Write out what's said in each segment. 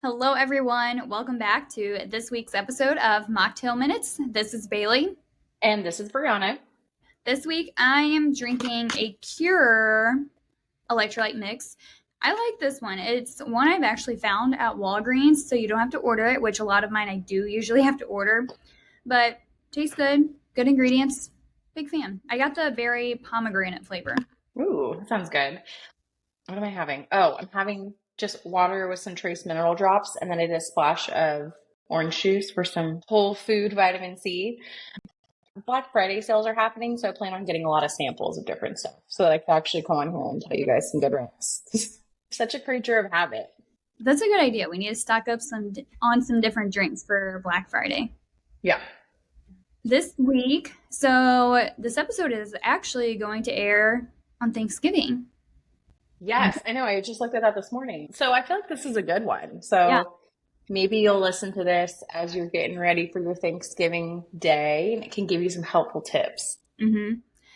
Hello, everyone. Welcome back to this week's episode of Mocktail Minutes. This is Bailey. And this is Brianna. This week, I am drinking a Cure electrolyte mix. I like this one. It's one I've actually found at Walgreens, so you don't have to order it, which a lot of mine I do usually have to order. But tastes good, good ingredients. Big fan. I got the berry pomegranate flavor. Ooh, that sounds good. What am I having? Oh, I'm having just water with some trace mineral drops, and then I did a splash of orange juice for some whole food vitamin C. Black Friday sales are happening, so I plan on getting a lot of samples of different stuff so that I can actually come on here and tell you guys some good rants. Such a creature of habit. That's a good idea. We need to stock up on some different drinks for Black Friday. Yeah. This week, so this episode is actually going to air on Thanksgiving. Yes, I know. I just looked at that this morning. So I feel like this is a good one. So Yeah. maybe you'll listen to this as you're getting ready for your Thanksgiving day, and it can give you some helpful tips. Mm-hmm.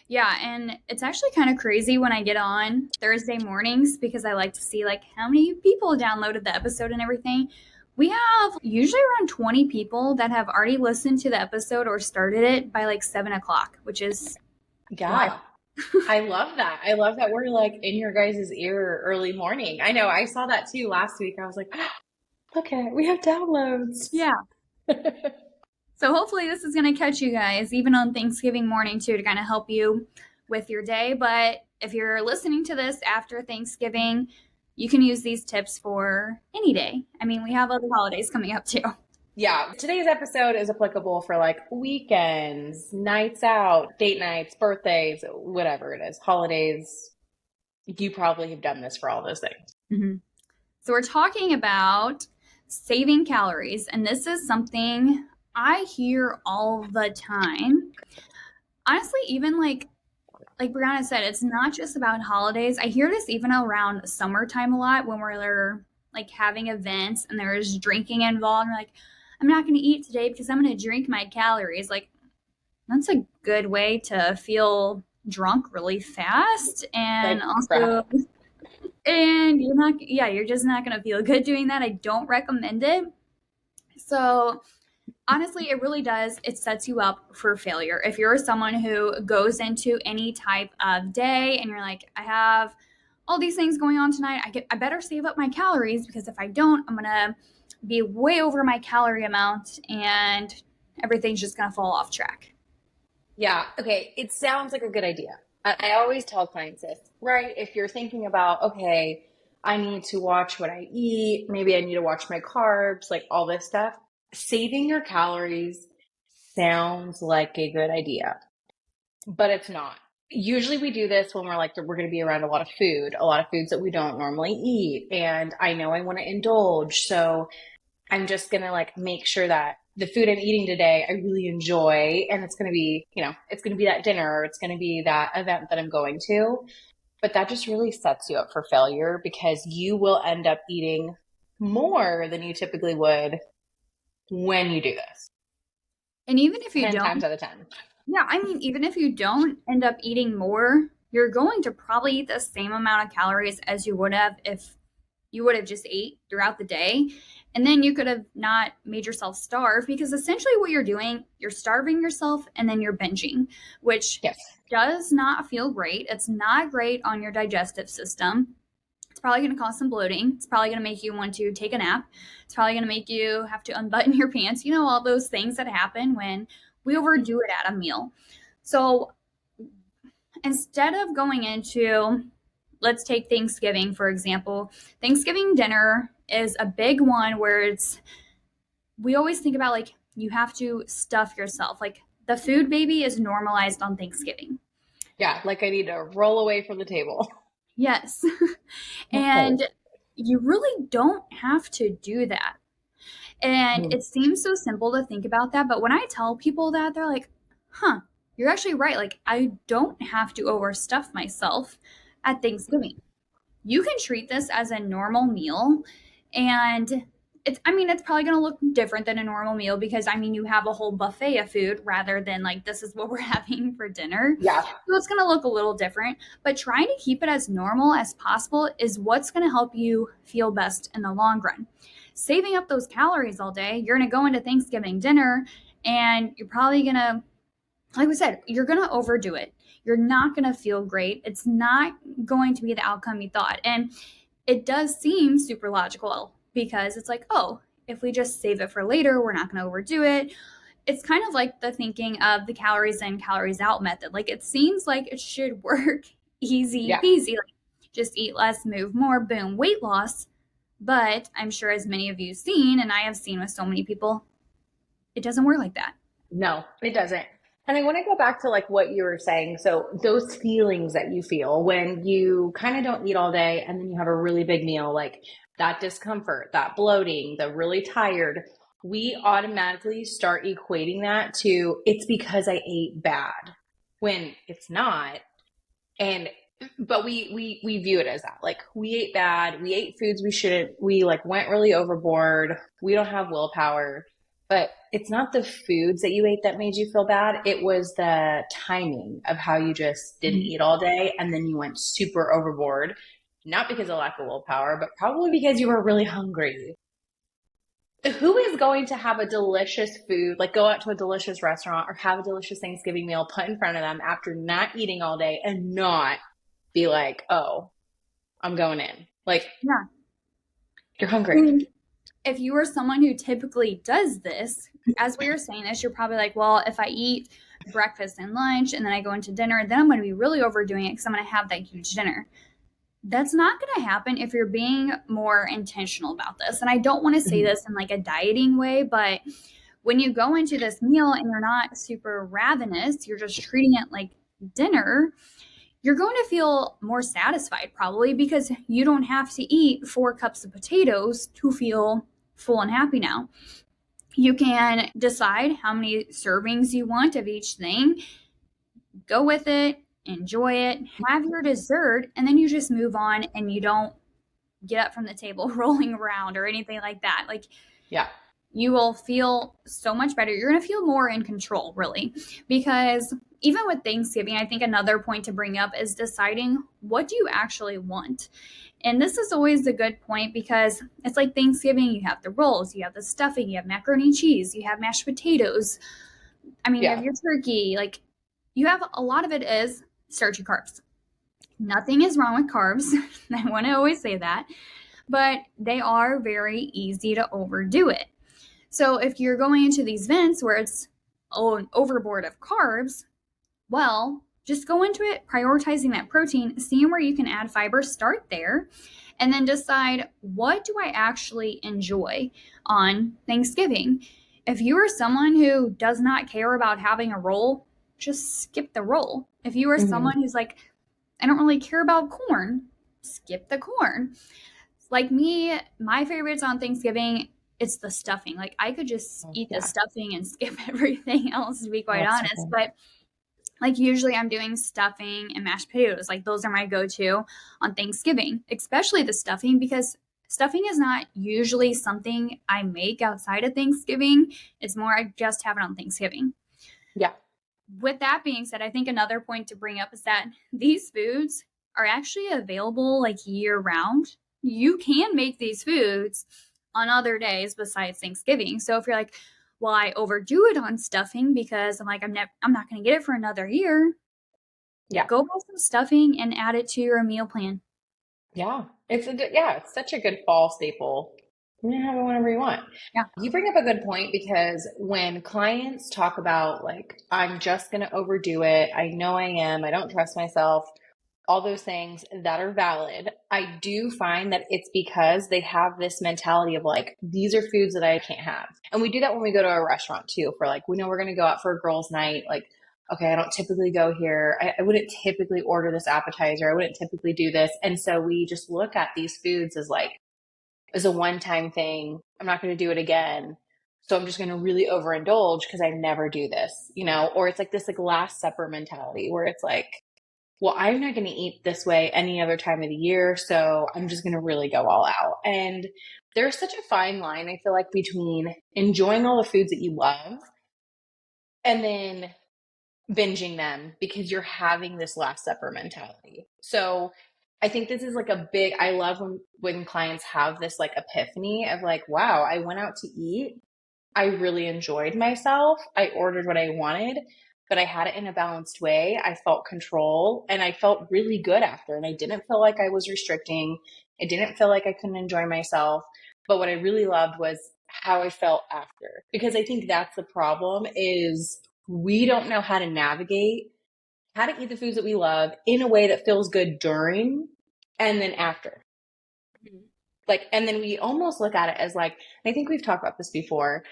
Yeah, and it's actually kind of crazy when I get on Thursday mornings because I like to see like how many people downloaded the episode and everything. We have usually around 20 people that have already listened to the episode or started it by like 7 o'clock, which is wild. Yeah, I love that. I love that we're like in your guys' ear early morning. I know. I saw that too last week. I was like, okay, we have downloads. Yeah. So hopefully this is going to catch you guys even on Thanksgiving morning too to kind of help you with your day. But if you're listening to this after Thanksgiving, you can use these tips for any day. I mean, we have other holidays coming up too. Yeah, today's episode is applicable for like weekends, nights out, date nights, birthdays, whatever it is, holidays. You probably have done this for all those things. Mm-hmm. So we're talking about saving calories, and this is something I hear all the time. Honestly, even like Brianna said, it's not just about holidays. I hear this even around summertime a lot when we're like having events and there's drinking involved. And we're like, I'm not going to eat today because I'm going to drink my calories. Like, that's a good way to feel drunk really fast. And Like also, crap. and you're just not going to feel good doing that. I don't recommend it. So, honestly, it really does. It sets you up for failure. If you're someone who goes into any type of day and you're like, I have all these things going on tonight, I better save up my calories because if I don't, I'm gonna be way over my calorie amount and everything's just gonna fall off track. Yeah, okay. It sounds like a good idea. I always tell clients this, right? If you're thinking about, okay, I need to watch what I eat, maybe I need to watch my carbs, like all this stuff, saving your calories sounds like a good idea, but it's not. Usually we do this when we're like, we're going to be around a lot of foods that we don't normally eat. And I know I want to indulge. So I'm just going to like make sure that the food I'm eating today, I really enjoy. And it's going to be, it's going to be that dinner or it's going to be that event that I'm going to. But that just really sets you up for failure because you will end up eating more than you typically would when you do this. And even if you 10 don't, times out of 10. yeah, I mean, even if you don't end up eating more, you're going to probably eat the same amount of calories as you would have if you would have just ate throughout the day. And then you could have not made yourself starve because essentially what you're doing, you're starving yourself and then you're binging, which Yes. does not feel great. It's not great on your digestive system. It's probably going to cause some bloating. It's probably going to make you want to take a nap. It's probably going to make you have to unbutton your pants. You know, all those things that happen when we overdo it at a meal. So instead of going into, let's take Thanksgiving, for example. Thanksgiving dinner is a big one where we always think about like, you have to stuff yourself. Like the food baby is normalized on Thanksgiving. Yeah, like I need to roll away from the table. Yes. Okay. And you really don't have to do that. And Mm. it seems so simple to think about that. But when I tell people that, they're like, huh, you're actually right. Like, I don't have to overstuff myself at Thanksgiving. You can treat this as a normal meal. And it's probably going to look different than a normal meal because, you have a whole buffet of food rather than like, this is what we're having for dinner. Yeah. So it's going to look a little different. But trying to keep it as normal as possible is what's going to help you feel best in the long run. saving up those calories all day. You're going to go into Thanksgiving dinner and you're probably going to, like we said, you're going to overdo it. You're not going to feel great. It's not going to be the outcome you thought. And it does seem super logical because it's like, oh, if we just save it for later, we're not going to overdo it. It's kind of like the thinking of the calories in, calories out method. Like it seems like it should work easy Yeah. peasy. Like just eat less, move more, boom, weight loss. But I'm sure as many of you've seen, and I have seen with so many people, it doesn't work like that. No, it doesn't. And I want to go back to like what you were saying. So those feelings that you feel when you kind of don't eat all day and then you have a really big meal, like that discomfort, that bloating, the really tired, we automatically start equating that to it's because I ate bad when it's not. And but we view it as that. Like we ate bad, we ate foods we shouldn't, we like went really overboard, we don't have willpower. But it's not the foods that you ate that made you feel bad. It was the timing of how you just didn't Mhm. eat all day and then you went super overboard. Not because of lack of willpower, but probably because you were really hungry. Who is going to have a delicious food, like go out to a delicious restaurant or have a delicious Thanksgiving meal put in front of them after not eating all day and not be like, oh, I'm going in? Like, Yeah. you're hungry. And if you are someone who typically does this, as we were saying this, you're probably like, well, if I eat breakfast and lunch and then I go into dinner, then I'm going to be really overdoing it because I'm going to have that huge dinner. That's not going to happen if you're being more intentional about this. And I don't want to say Mhm. this in like a dieting way, but when you go into this meal and you're not super ravenous, you're just treating it like dinner, you're going to feel more satisfied probably because you don't have to eat 4 cups of potatoes to feel full and happy now. You can decide how many servings you want of each thing, go with it, enjoy it, have your dessert, and then you just move on and you don't get up from the table rolling around or anything like that. Like Yeah. you will feel so much better. You're going to feel more in control, really. Because even with Thanksgiving, I think another point to bring up is deciding what do you actually want. And this is always a good point because it's like Thanksgiving, you have the rolls, you have the stuffing, you have macaroni and cheese, you have mashed potatoes. I mean, you have Yeah. your turkey. Like, you have a lot of it is starchy carbs. Nothing is wrong with carbs. I want to always say that, but they are very easy to overdo it. So if you're going into these vents where it's an overboard of carbs, well, just go into it prioritizing that protein, seeing where you can add fiber, start there, and then decide what do I actually enjoy on Thanksgiving. If you are someone who does not care about having a roll, just skip the roll. If you are Hmm. someone who's like, I don't really care about corn, skip the corn. Like me, my favorites on Thanksgiving, it's the stuffing. Like I could just eat the Yeah. stuffing and skip everything else to be Oh, quite that's so honest. good. But like usually I'm doing stuffing and mashed potatoes. Like those are my go-to on Thanksgiving, especially the stuffing because stuffing is not usually something I make outside of Thanksgiving. It's more I just have it on Thanksgiving. Yeah. With that being said, I think another point to bring up is that these foods are actually available like year round. You can make these foods on other days besides Thanksgiving. So if you're like, well, I overdo it on stuffing because I'm like, I'm not going to get it for another year. Yeah. Go buy some stuffing and add it to your meal plan. Yeah. Yeah, it's such a good fall staple. You can have it whenever you want. Yeah. You bring up a good point because when clients talk about like, I'm just going to overdo it, I know I am, I don't trust myself, all those things that are valid, I do find that it's because they have this mentality of like, these are foods that I can't have. And we do that when we go to a restaurant too, for like, we know we're going to go out for a girls' night. Like, okay, I don't typically go here. I wouldn't typically order this appetizer. I wouldn't typically do this. And so we just look at these foods as like, as a one time thing. I'm not going to do it again. So I'm just going to really overindulge because I never do this, you know, or it's like this like last supper mentality where it's like, well, I'm not going to eat this way any other time of the year. So I'm just going to really go all out. And there's such a fine line, I feel like, between enjoying all the foods that you love and then binging them because you're having this last supper mentality. So I think this is like a big, I love when clients have this like epiphany of like, wow, I went out to eat. I really enjoyed myself. I ordered what I wanted, but I had it in a balanced way. I felt control and I felt really good after. And I didn't feel like I was restricting. I didn't feel like I couldn't enjoy myself. But what I really loved was how I felt after. Because I think that's the problem is we don't know how to navigate, how to eat the foods that we love in a way that feels good during and then after. Like, and then we almost look at it as like, I think we've talked about this before,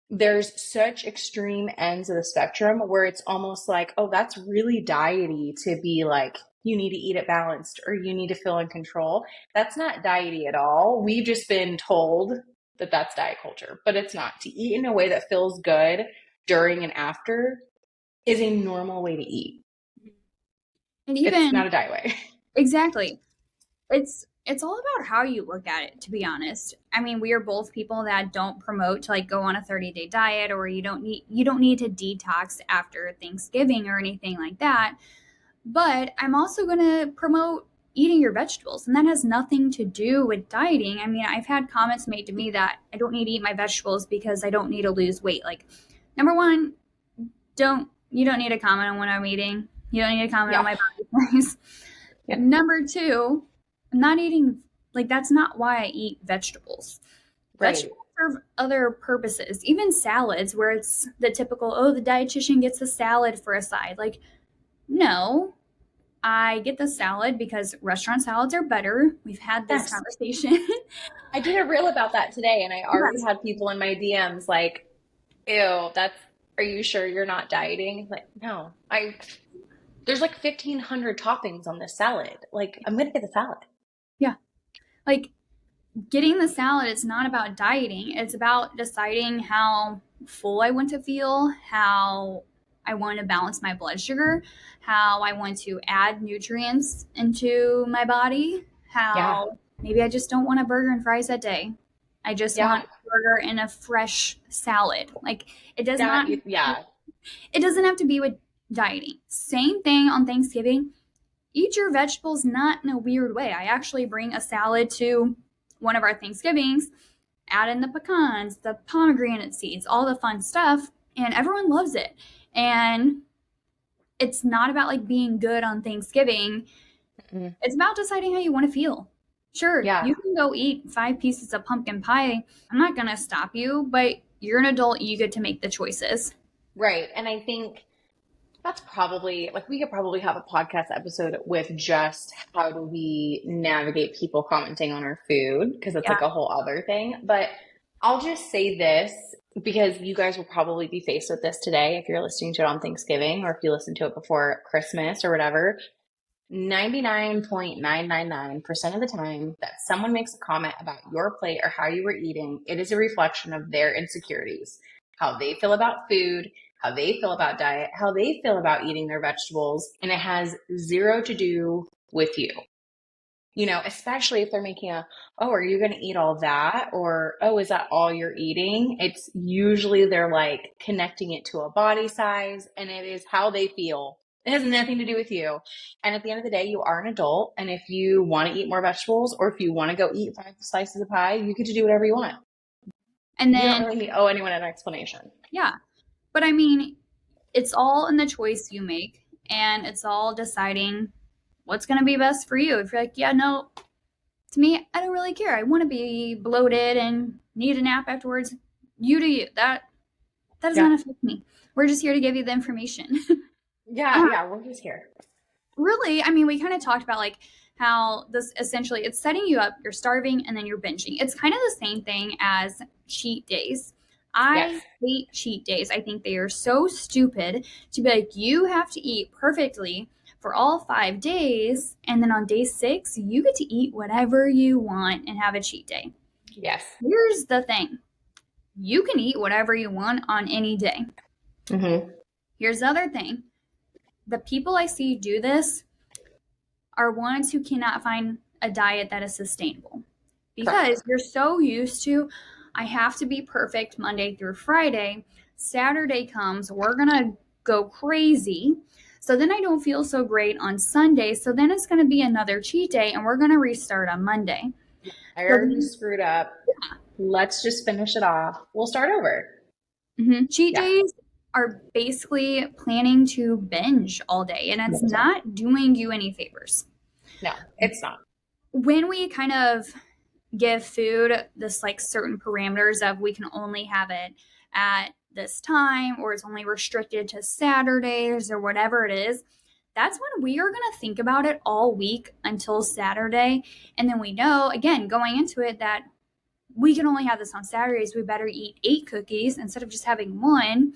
there's such extreme ends of the spectrum where it's almost like, oh, that's really diety to be like, you need to eat it balanced or you need to feel in control. That's not diety at all. We've just been told that that's diet culture, but it's not. To eat in a way that feels good during and after is a normal way to eat. And It's even not a diet way. exactly, it's all about how you look at it, to be honest. I mean, we are both people that don't promote to like go on a 30-day diet, or you don't need to detox after Thanksgiving or anything like that. But I'm also going to promote eating your vegetables, and that has nothing to do with dieting. I mean, I've had comments made to me that I don't need to eat my vegetables because I don't need to lose weight. Like, number one, you don't need to comment on what I'm eating. You don't need to comment on Yeah. my body size. Yeah. Number two, I'm not eating, like, that's not why I eat vegetables. Right. Vegetables serve other purposes, even salads, where it's the typical, oh, the dietitian gets a salad for a side. Like, no, I get the salad because restaurant salads are better. We've had this Yes. conversation. I did a reel about that today, and I already Yes. had people in my DMs like, ew, that's, are you sure you're not dieting? Like, no, there's like 1,500 toppings on this salad. Like, I'm gonna get the salad. Yeah. Like, getting the salad is not about dieting. It's about deciding how full I want to feel, how I want to balance my blood sugar, how I want to add nutrients into my body, Yeah, how maybe I just don't want a burger and fries that day. I just yeah, want a burger and a fresh salad. Like, it does yeah, not yeah, it doesn't have to be with dieting. Same thing on Thanksgiving. Eat your vegetables not in a weird way. I actually bring a salad to one of our Thanksgivings, add in the pecans, the pomegranate seeds, all the fun stuff, and everyone loves it. And it's not about like being good on Thanksgiving. mm, It's about deciding how you want to feel. Sure, yeah, you can go eat 5 pieces of pumpkin pie. I'm not going to stop you, but you're an adult. You get to make the choices. right. And I think that's probably like we could probably have a podcast episode with just how do we navigate people commenting on our food because it's Yeah. like a whole other thing. But I'll just say this because you guys will probably be faced with this today if you're listening to it on Thanksgiving or if you listen to it before Christmas or whatever. 99.999% of the time that someone makes a comment about your plate or how you were eating, it is a reflection of their insecurities, how they feel about food, how they feel about diet, how they feel about eating their vegetables, and it has zero to do with you. You know, especially if they're making oh, are you going to eat all that? Or, oh, is that all you're eating? It's usually they're like connecting it to a body size and it is how they feel. It has nothing to do with you. And at the end of the day, you are an adult. And if you want to eat more vegetables or if you want to go eat 5 slices of pie, you get to do whatever you want. And You don't then, really owe anyone an explanation. yeah. But I mean, it's all in the choice you make, and it's all deciding what's going to be best for you. If you're like, yeah, no, to me, I don't really care. I want to be bloated and need a nap afterwards. You do you. That does Yeah. not affect me. We're just here to give you the information. Yeah. Yeah. We're just here. Really, I mean, we kind of talked about like how this essentially it's setting you up, you're starving and then you're binging. It's kind of the same thing as cheat days. Yes. I hate cheat days. I think they are so stupid to be like, you have to eat perfectly for all 5 days, and then on day 6 you get to eat whatever you want and have a cheat day. Yes. Here's the thing, you can eat whatever you want on any day. Mm-hmm. Here's the other thing, the people I see do this are ones who cannot find a diet that is sustainable Correct. because you're so used to, I have to be perfect Monday through Friday. Saturday comes, we're going to go crazy. So then I don't feel so great on Sunday. So then it's going to be another cheat day and we're going to restart on Monday. I So already screwed up. Let's just finish it off. We'll start over. cheat Yeah. days are basically planning to binge all day and it's not doing you any favors. No, it's not. When we kind of give food this like certain parameters of we can only have it at this time or it's only restricted to Saturdays or whatever it is, that's when we are going to think about it all week until Saturday. And then we know, again, going into it, that we can only have this on Saturdays. We better eat 8 cookies instead of just having one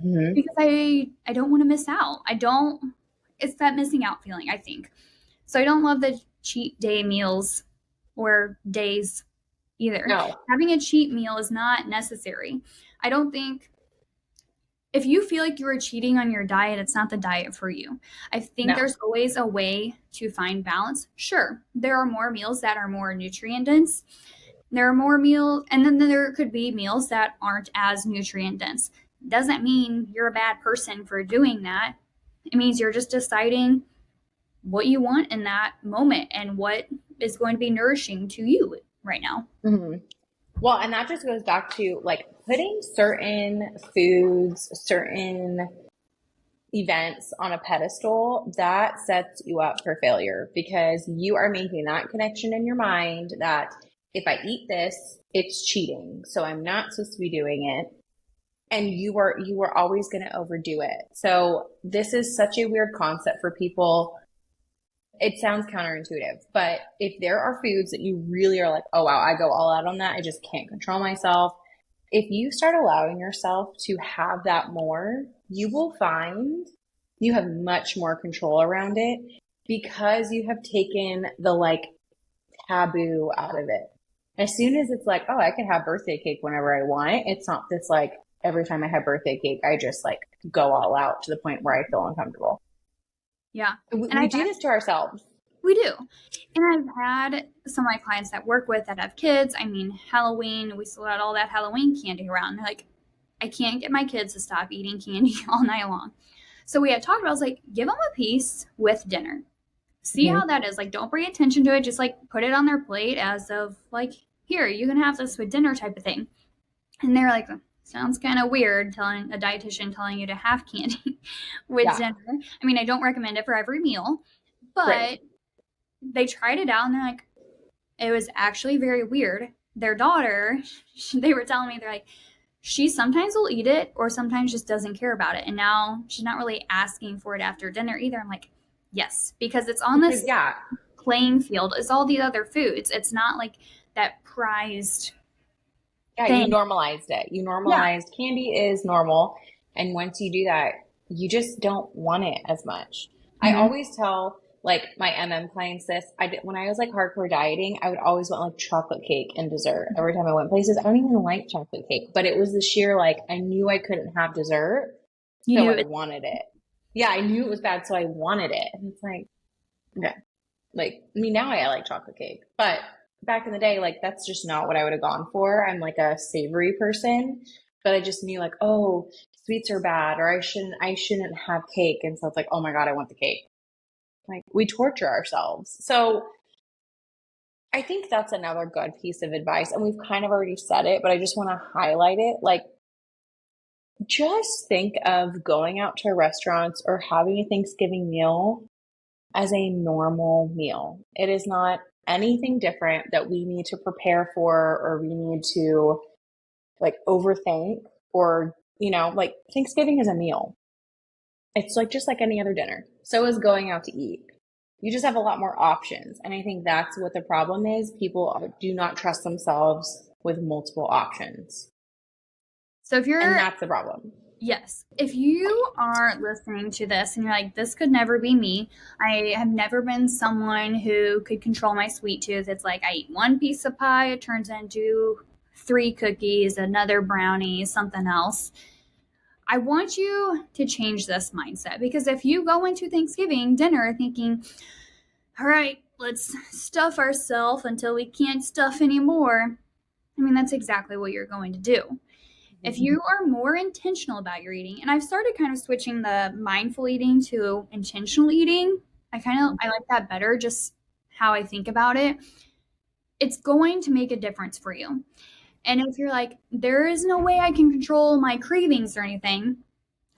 Mm-hmm. because I don't want to miss out. I don't, it's that missing out feeling, I think. So I don't love the cheat day meals or days either. No. Having a cheat meal is not necessary. I don't think if you feel like you are cheating on your diet, it's not the diet for you. I think No. there's always a way to find balance. Sure, there are more meals that are more nutrient dense. There are more meals, and then there could be meals that aren't as nutrient dense. Doesn't mean you're a bad person for doing that. It means you're just deciding what you want in that moment and what is going to be nourishing to you right now. Mm-hmm. Well, and that just goes back to like putting certain foods, certain events on a pedestal, that sets you up for failure because you are making that connection in your mind that if I eat this, it's cheating. So I'm not supposed to be doing it. And you are always going to overdo it. So this is such a weird concept for people. It sounds counterintuitive, but if there are foods that you really are like, oh wow, I go all out on that, I just can't control myself. If you start allowing yourself to have that more, you will find you have much more control around it because you have taken the like taboo out of it. As soon as it's like, oh, I can have birthday cake whenever I want, it's not this like every time I have birthday cake, I just like go all out to the point where I feel uncomfortable. Yeah. We, And we I've do this to ourselves. We do. And I've had some of my clients that work with that have kids. I mean, Halloween, we still had all that Halloween candy around. They're like, I can't get my kids to stop eating candy all night long. So we had talked about, I was like, give them a piece with dinner. See how Mm-hmm. that is. Like, don't bring attention to it. Just like put it on their plate as of like, here, you can have this with dinner type of thing. And they're like, sounds kind of weird telling a dietitian telling you to have candy with Yeah, dinner. I mean, I don't recommend it for every meal, right. but they tried it out and they're like, it was actually very weird. Their daughter, they were telling me, they're like, she sometimes will eat it or sometimes just doesn't care about it. And now she's not really asking for it after dinner either. I'm like, yes, because it's on Because this yeah, playing field as all the other foods. It's not like that prized yeah, you thing. normalized it. You Yeah. normalized candy is normal. And once you do that, you just don't want it as much. I Mm-hmm. always tell like my MM clients this. When I was like hardcore dieting, I would always want like chocolate cake and dessert. Every time I went places, I don't even like chocolate cake, but it was the sheer like I knew I couldn't have dessert, You so knew I it. wanted it. Yeah, I knew it was bad, so I wanted it. And it's like, okay. Like, I mean, now I like chocolate cake, but back in the day, like, that's just not what I would have gone for. I'm like a savory person, but I just knew like, oh, sweets are bad, or I shouldn't have cake. And so it's like, oh my God, I want the cake. Like, we torture ourselves. So I think that's another good piece of advice. And we've kind of already said it, but I just want to highlight it. Like, just think of going out to restaurants or having a Thanksgiving meal as a normal meal. It is not anything different that we need to prepare for or we need to like overthink or, like Thanksgiving is a meal. It's like just like any other dinner. So is going out to eat. You just have a lot more options. And I think that's what the problem is. People do not trust themselves with multiple options. So if And you're, that's the problem. yes, if you are listening to this and you're like, this could never be me, I have never been someone who could control my sweet tooth. It's like I eat one piece of pie, it turns into 3 cookies, another brownie, something else. I want you to change this mindset because if you go into Thanksgiving dinner thinking, all right, let's stuff ourselves until we can't stuff anymore, I mean, that's exactly what you're going to do. If you are more intentional about your eating, and I've started kind of switching the mindful eating to intentional eating. I like that better, just how I think about it. It's going to make a difference for you. And if you're like, there is no way I can control my cravings or anything,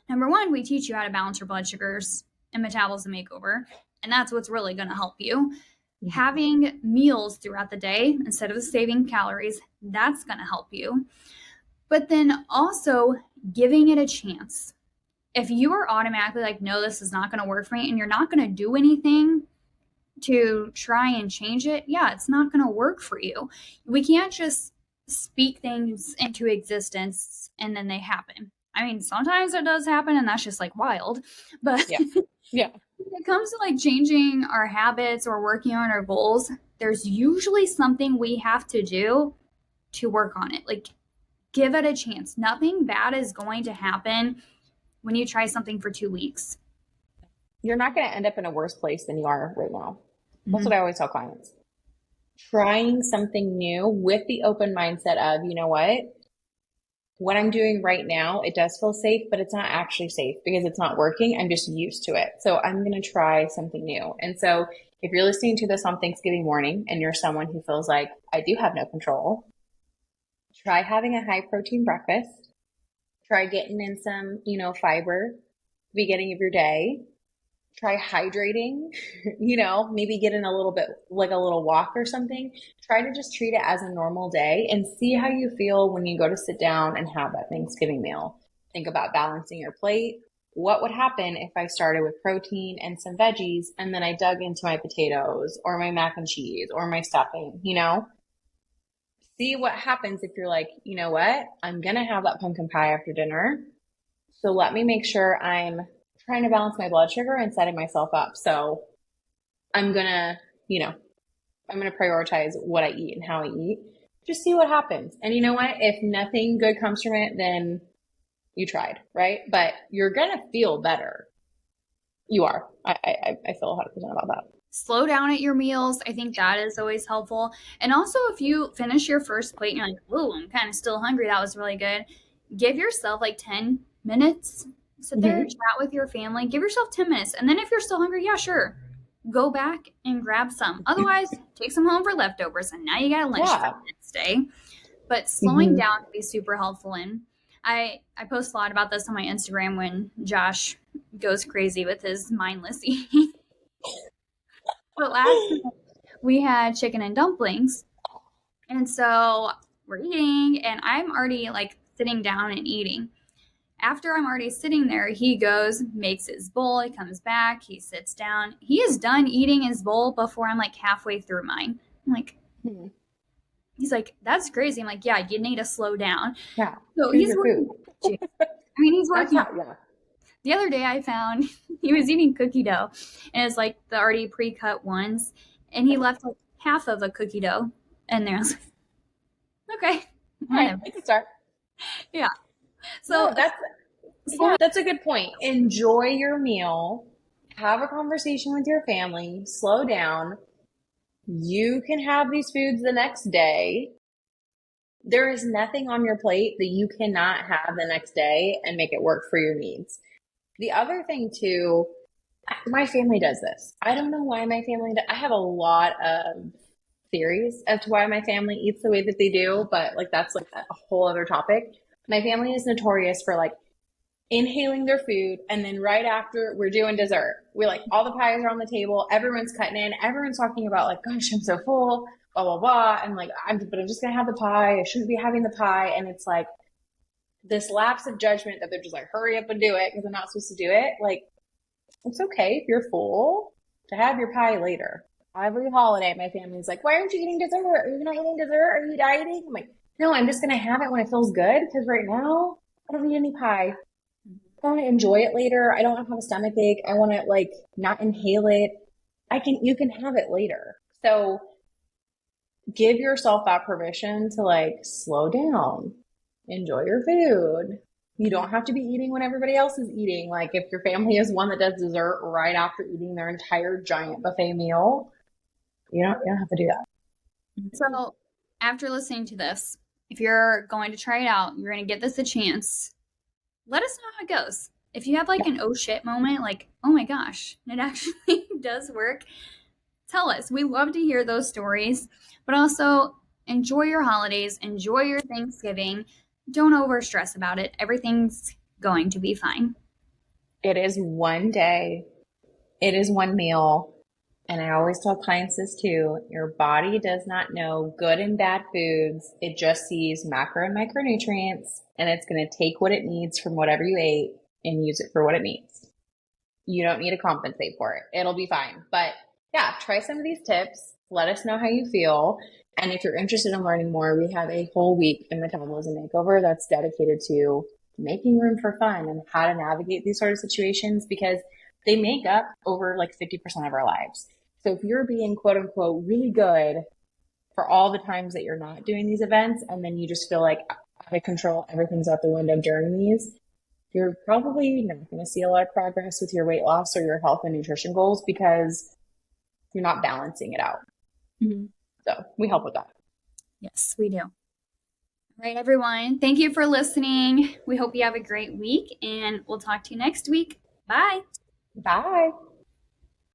number one, we teach you how to balance your blood sugars and metabolism makeover. And that's what's really going to help you. Having meals throughout the day instead of saving calories, that's going to help you. But then also giving it a chance. If you are automatically like, no, this is not going to work for me, and you're not going to do anything to try and change it, yeah, it's not going to work for you. We can't just speak things into existence and then they happen. I mean, sometimes it does happen and that's just like wild. But Yeah. Yeah. when it comes to like changing our habits or working on our goals, there's usually something we have to do to work on it. Like, give it a chance. Nothing bad is going to happen when you try something for 2 weeks. You're not going to end up in a worse place than you are right now. That's Mm-hmm. what I always tell clients. Trying something new with the open mindset of, you know what I'm doing right now, it does feel safe, but it's not actually safe because it's not working. I'm just used to it. So I'm going to try something new. And so if you're listening to this on Thanksgiving morning and you're someone who feels like I do have no control, try having a high protein breakfast. Try getting in some, fiber beginning of your day. Try hydrating, maybe get in a little bit like a little walk or something. Try to just treat it as a normal day and see how you feel when you go to sit down and have that Thanksgiving meal. Think about balancing your plate. What would happen if I started with protein and some veggies and then I dug into my potatoes or my mac and cheese or my stuffing, See what happens if you're like, you know what? I'm going to have that pumpkin pie after dinner. So let me make sure I'm trying to balance my blood sugar and setting myself up. So I'm gonna, I'm gonna prioritize what I eat and how I eat. Just see what happens. And you know what? If nothing good comes from it, then you tried, right? But you're gonna feel better. You are. I feel 100% about that. Slow down at your meals. I think that is always helpful. And also, if you finish your first plate and you're like, oh, I'm kind of still hungry, that was really good, give yourself like 10 minutes. Sit there, Mm-hmm. chat with your family. Give yourself 10 minutes. And then if you're still hungry, yeah, sure. Go back and grab some. Otherwise, take some home for leftovers. And now you got a lunch for Yeah. the next day. But slowing Mm-hmm. down can be super helpful. And I post a lot about this on my Instagram when Josh goes crazy with his mindless eating. But last night we had chicken and dumplings. And so we're eating, and I'm already like sitting down and eating. After I'm already sitting there, he goes, makes his bowl, he comes back, he sits down. He is done eating his bowl before I'm like halfway through mine. I'm like, Hmm. he's like, that's crazy. I'm like, yeah, you need to slow down. Yeah. So Choose he's your working. food. I mean, he's That's working. how, yeah. The other day I found he was eating cookie dough, and it's like the already pre-cut ones, and he left like half of a cookie dough in there. I was like, okay, All right. whatever. I can start. Yeah. No, So that's a good point. Enjoy your meal. Have a conversation with your family. Slow down. You can have these foods the next day. There is nothing on your plate that you cannot have the next day and make it work for your needs. The other thing too, my family does this. I don't know why my family does. I have a lot of theories as to why my family eats the way that they do, but like that's like a whole other topic. My family is notorious for like inhaling their food, and then right after we're doing dessert. We like all the pies are on the table, everyone's cutting in, everyone's talking about like, gosh, I'm so full, blah blah blah. And like I'm just gonna have the pie. I shouldn't be having the pie. And it's like this lapse of judgment that they're just like, hurry up and do it because I'm not supposed to do it. Like, it's okay if you're full to have your pie later. Every holiday, my family's like, why aren't you eating dessert? Are you not eating dessert? Are you dieting? I'm like, no, I'm just gonna have it when it feels good because right now I don't need any pie. I want to enjoy it later. I don't have a stomach ache. I want to like not inhale it. You can have it later. So give yourself that permission to like slow down, enjoy your food. You don't have to be eating when everybody else is eating. Like if your family is one that does dessert right after eating their entire giant buffet meal, you don't have to do that. so after listening to this, If you're going to try it out, you're going to get this a chance, let us know how it goes. If you have like Yeah, an oh shit moment, like, oh my gosh, it actually does work, tell us. We love to hear those stories, but also enjoy your holidays, enjoy your Thanksgiving. Don't over stress about it. Everything's going to be fine. it is one day, it is one meal. And I always tell clients this too. Your body does not know good and bad foods. It just sees macro and micronutrients, and it's going to take what it needs from whatever you ate and use it for what it needs. You don't need to compensate for it. It'll be fine. But yeah, try some of these tips. Let us know how you feel. And if you're interested in learning more, we have a whole week in Metabolism Makeover that's dedicated to making room for fun and how to navigate these sort of situations because they make up over like 50% of our lives. So if you're being quote unquote really good for all the times that you're not doing these events and then you just feel like out of control, everything's out the window during these, you're probably not going to see a lot of progress with your weight loss or your health and nutrition goals because you're not balancing it out. Mhm. So we help with that. Yes, we do. All right, everyone. Thank you for listening. We hope you have a great week, and we'll talk to you next week. Bye. Bye.